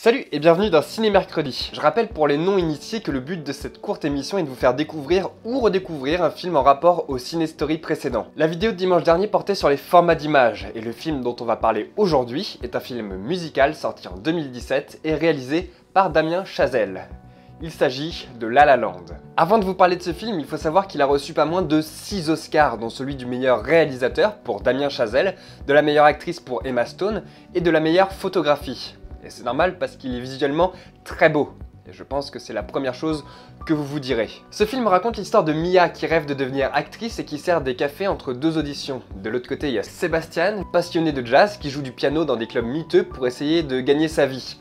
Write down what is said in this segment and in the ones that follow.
Salut et bienvenue dans Ciné Mercredi. Je rappelle pour les non-initiés que le but de cette courte émission est de vous faire découvrir ou redécouvrir un film en rapport au ciné-story précédent. La vidéo de dimanche dernier portait sur les formats d'images et le film dont on va parler aujourd'hui est un film musical sorti en 2017 et réalisé par Damien Chazelle. Il s'agit de La La Land. Avant de vous parler de ce film, il faut savoir qu'il a reçu pas moins de 6 Oscars, dont celui du meilleur réalisateur pour Damien Chazelle, de la meilleure actrice pour Emma Stone et de la meilleure photographie. Et c'est normal parce qu'il est visuellement très beau. Et je pense que c'est la première chose que vous vous direz. Ce film raconte l'histoire de Mia qui rêve de devenir actrice et qui sert des cafés entre deux auditions. De l'autre côté, il y a Sébastien, passionné de jazz, qui joue du piano dans des clubs miteux pour essayer de gagner sa vie.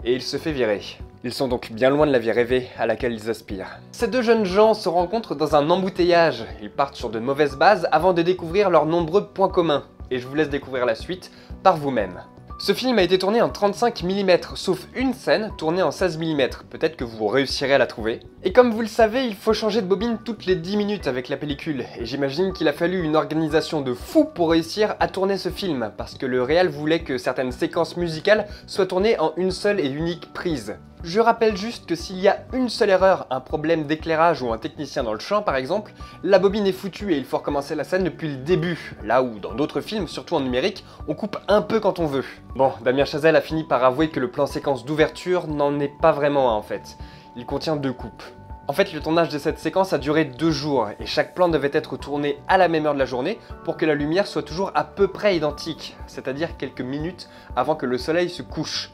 Et il se fait virer. Ils sont donc bien loin de la vie rêvée à laquelle ils aspirent. Ces deux jeunes gens se rencontrent dans un embouteillage. Ils partent sur de mauvaises bases avant de découvrir leurs nombreux points communs. Et je vous laisse découvrir la suite par vous-même. Ce film a été tourné en 35 mm, sauf une scène tournée en 16 mm, peut-être que vous réussirez à la trouver. Et comme vous le savez, il faut changer de bobine toutes les 10 minutes avec la pellicule, et j'imagine qu'il a fallu une organisation de fou pour réussir à tourner ce film, parce que le réal voulait que certaines séquences musicales soient tournées en une seule et unique prise. Je rappelle juste que s'il y a une seule erreur, un problème d'éclairage ou un technicien dans le champ par exemple, la bobine est foutue et il faut recommencer la scène depuis le début, là où dans d'autres films, surtout en numérique, on coupe un peu quand on veut. Bon, Damien Chazelle a fini par avouer que le plan séquence d'ouverture n'en est pas vraiment un en fait, il contient 2 coupes. En fait, le tournage de cette séquence a duré 2 jours et chaque plan devait être tourné à la même heure de la journée pour que la lumière soit toujours à peu près identique, c'est-à-dire quelques minutes avant que le soleil se couche.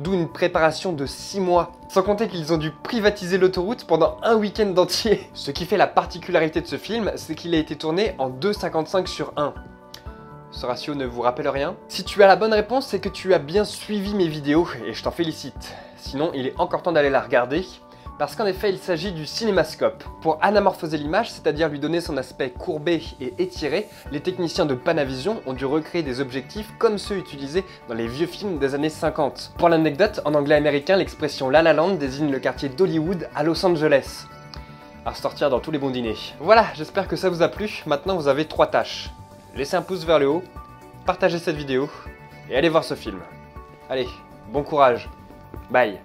D'où une préparation de 6 mois. Sans compter qu'ils ont dû privatiser l'autoroute pendant un week-end entier. Ce qui fait la particularité de ce film, c'est qu'il a été tourné en 2,55/1. Ce ratio ne vous rappelle rien? Si tu as la bonne réponse, c'est que tu as bien suivi mes vidéos et je t'en félicite. Sinon, il est encore temps d'aller la regarder. Parce qu'en effet, il s'agit du cinémascope. Pour anamorphoser l'image, c'est-à-dire lui donner son aspect courbé et étiré, les techniciens de Panavision ont dû recréer des objectifs comme ceux utilisés dans les vieux films des années 50. Pour l'anecdote, en anglais américain, l'expression La La Land désigne le quartier d'Hollywood à Los Angeles. À sortir dans tous les bons dîners. Voilà, j'espère que ça vous a plu. Maintenant, vous avez 3 tâches. Laissez un pouce vers le haut, partagez cette vidéo et allez voir ce film. Allez, bon courage. Bye.